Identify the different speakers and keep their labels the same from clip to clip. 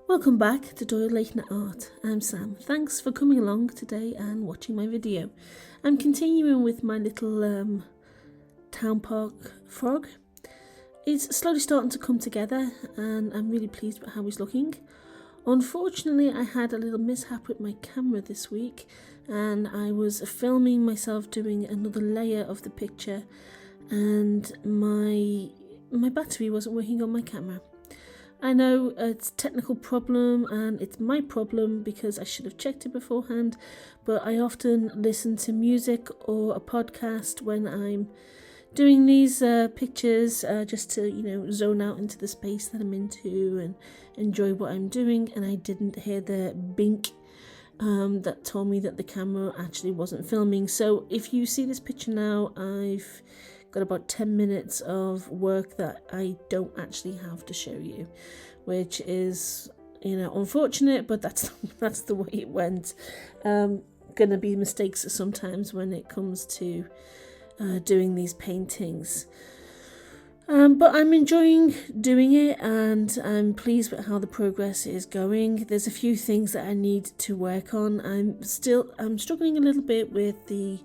Speaker 1: Welcome back to Doyle.Lechner Art. I'm Sam. Thanks for coming along today and watching my video. I'm continuing with my little town park frog. It's slowly starting to come together and I'm really pleased with how he's looking. Unfortunately, I had a little mishap with my camera this week and I was filming myself doing another layer of the picture and my battery wasn't working on my camera. I know it's a technical problem and it's my problem because I should have checked it beforehand, but I often listen to music or a podcast when I'm doing these pictures just to, zone out into the space that I'm into and enjoy what I'm doing, and I didn't hear the bink that told me that the camera actually wasn't filming. So if you see this picture now, I've got about 10 minutes of work that I don't actually have to show you, which is, unfortunate, but that's the way it went. Gonna be mistakes sometimes when it comes to doing these paintings. But I'm enjoying doing it and I'm pleased with how the progress is going. There's a few things that I need to work on. I'm struggling a little bit with the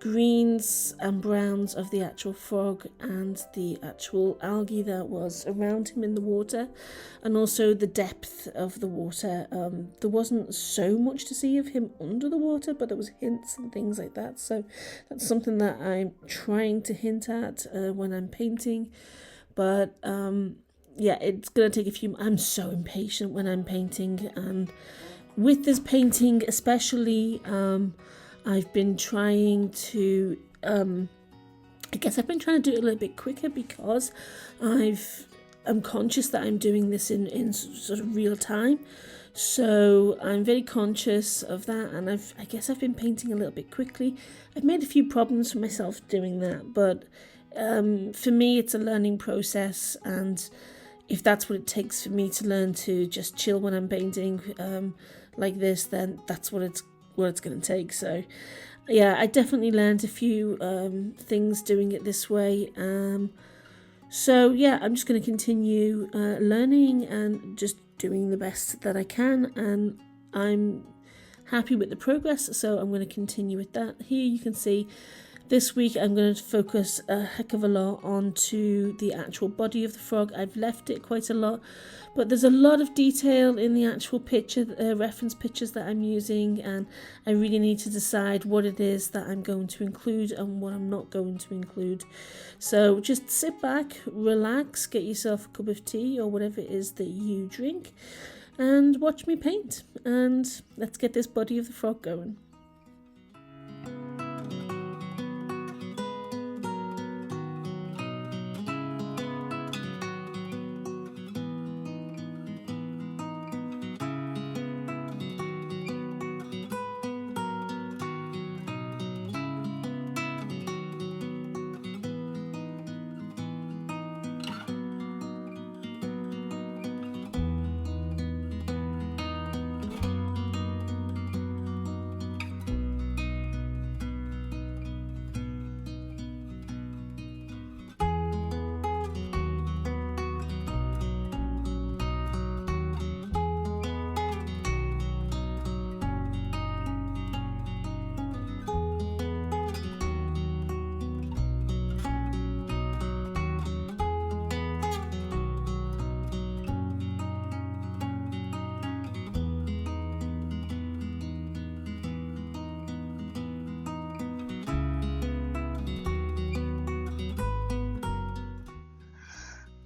Speaker 1: greens and browns of the actual frog and the actual algae that was around him in the water, and also the depth of the water. There wasn't so much to see of him under the water, but there was hints and things like that, so that's something that I'm trying to hint at when I'm painting. But it's gonna take a few. I'm so impatient when I'm painting, and with this painting especially, I've been trying to, do it a little bit quicker because I'm conscious that I'm doing this in sort of real time. So I'm very conscious of that, and I've been painting a little bit quickly. I've made a few problems for myself doing that, but for me it's a learning process, and if that's what it takes for me to learn to just chill when I'm painting like this, then that's what it's going to take. So yeah, I definitely learned a few things doing it this way. So yeah, I'm just going to continue learning and just doing the best that I can, and I'm happy with the progress, so I'm going to continue with that. Here you can see this week I'm going to focus a heck of a lot onto the actual body of the frog. I've left it quite a lot, but there's a lot of detail in the actual picture, reference pictures that I'm using, and I really need to decide what it is that I'm going to include and what I'm not going to include. So just sit back, relax, get yourself a cup of tea or whatever it is that you drink, and watch me paint, and let's get this body of the frog going.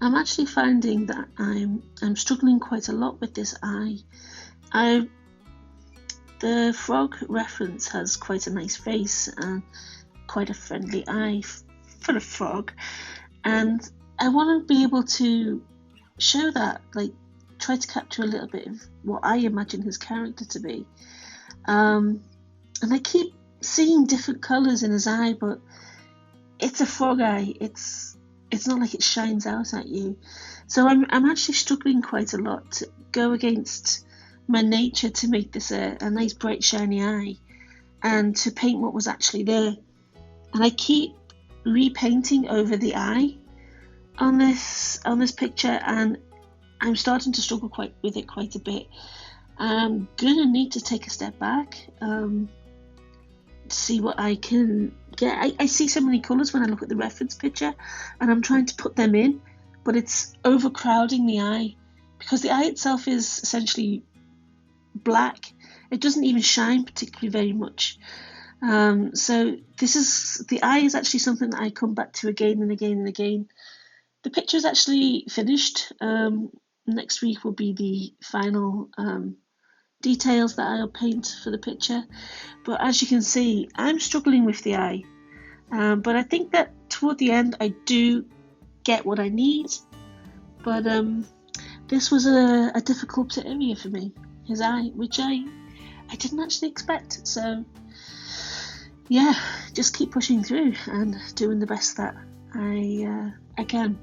Speaker 1: I'm actually finding that I'm struggling quite a lot with this eye. The frog reference has quite a nice face and quite a friendly eye for a frog, and I want to be able to show that, try to capture a little bit of what I imagine his character to be. And I keep seeing different colours in his eye, but it's a frog eye. It's not like it shines out at you. So I'm actually struggling quite a lot to go against my nature to make this a nice bright shiny eye and to paint what was actually there. And I keep repainting over the eye on this picture, and I'm starting to struggle with it quite a bit. I'm gonna need to take a step back, see what I can get. I see so many colours when I look at the reference picture, and I'm trying to put them in, but it's overcrowding the eye, because the eye itself is essentially black. It doesn't even shine particularly very much. So the eye is actually something that I come back to again and again and again. The picture is actually finished. Next week will be the final details that I'll paint for the picture. But as you can see, I'm struggling with the eye. But I think that toward the end I do get what I need. But this was a difficult area for me, his eye, which I didn't actually expect. So yeah, just keep pushing through and doing the best that I can.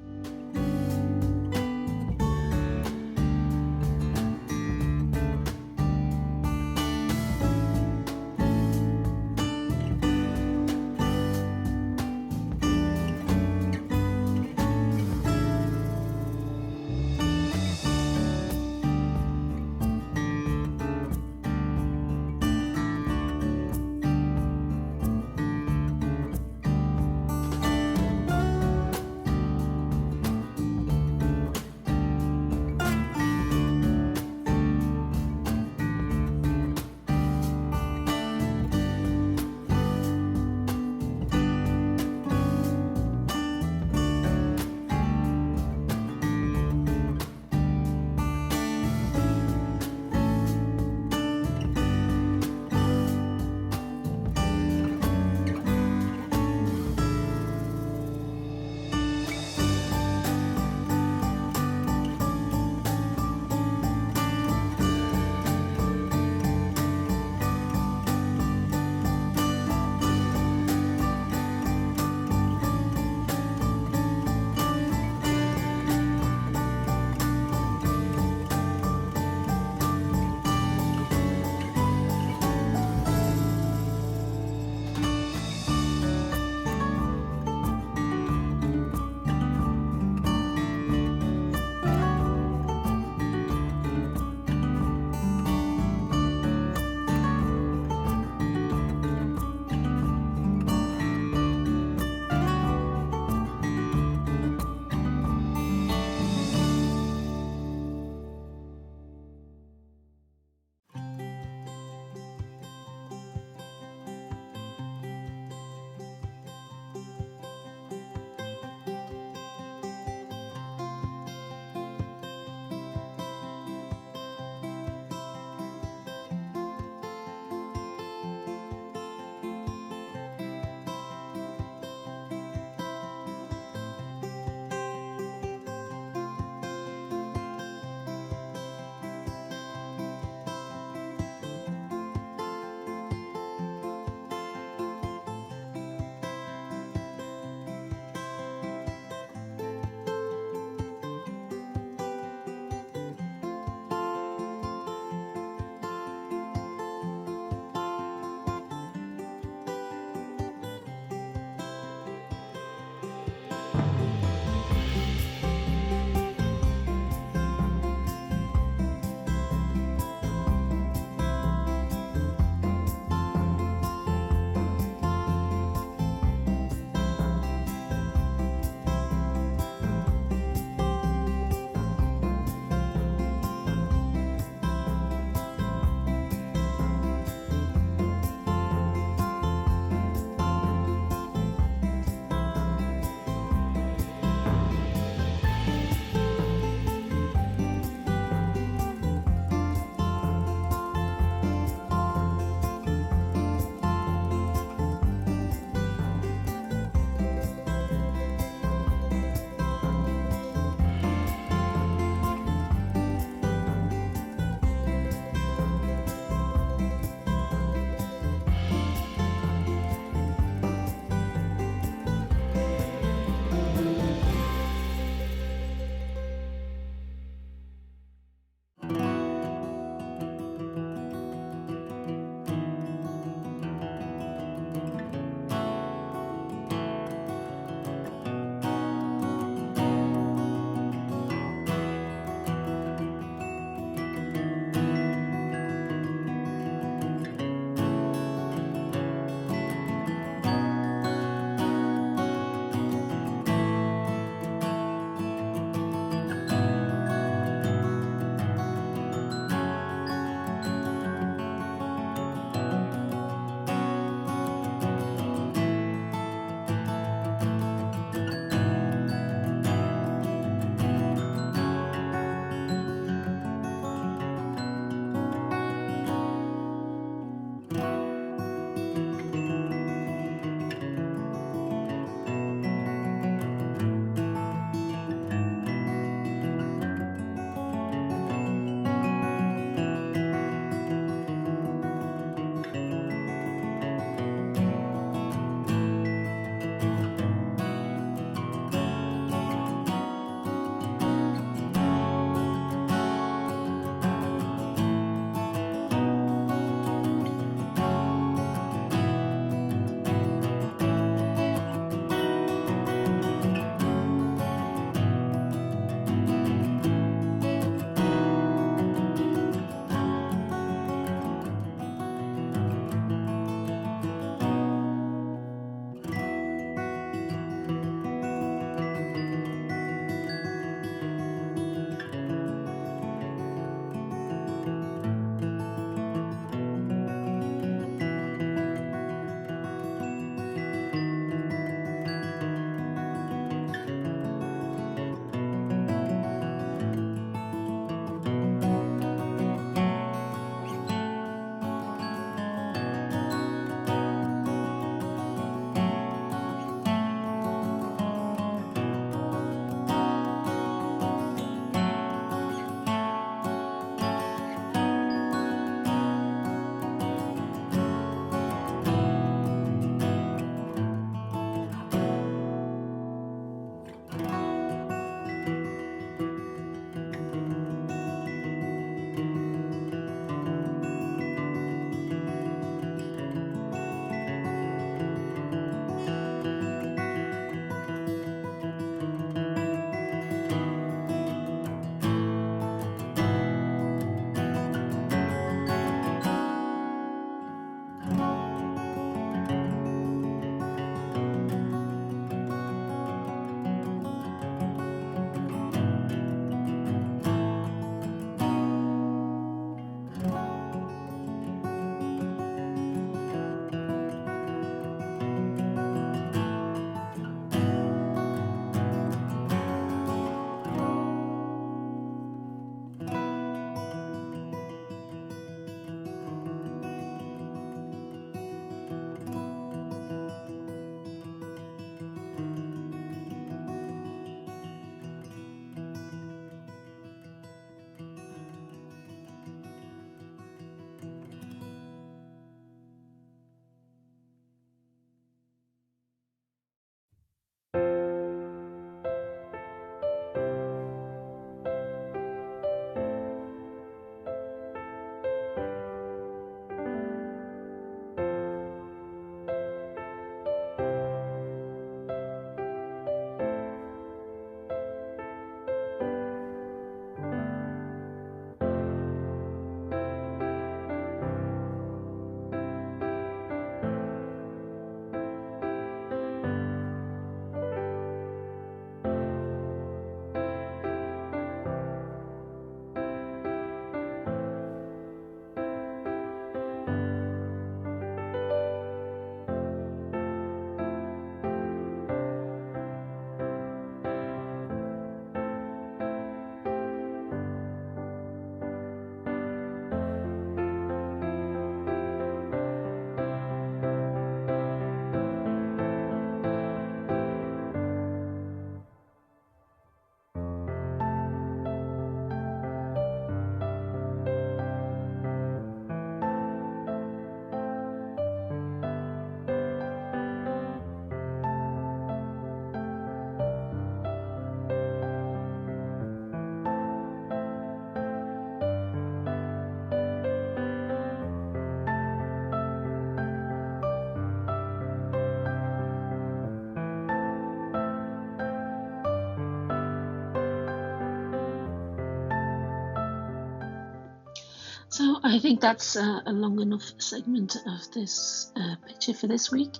Speaker 1: So I think that's a long enough segment of this picture for this week.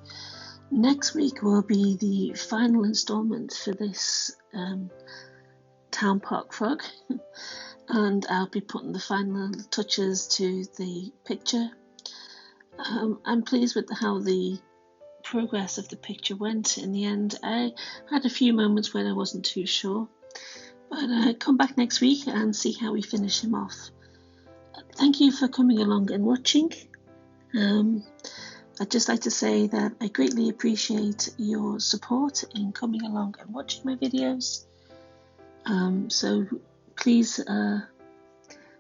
Speaker 1: Next week will be the final installment for this town park frog, and I'll be putting the final touches to the picture. I'm pleased with how the progress of the picture went in the end. I had a few moments where I wasn't too sure, but come back next week and see how we finish him off. Thank you for coming along and watching. I'd just like to say that I greatly appreciate your support in coming along and watching my videos. So please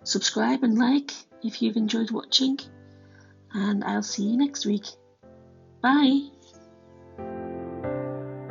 Speaker 1: subscribe and like if you've enjoyed watching, and I'll see you next week. Bye!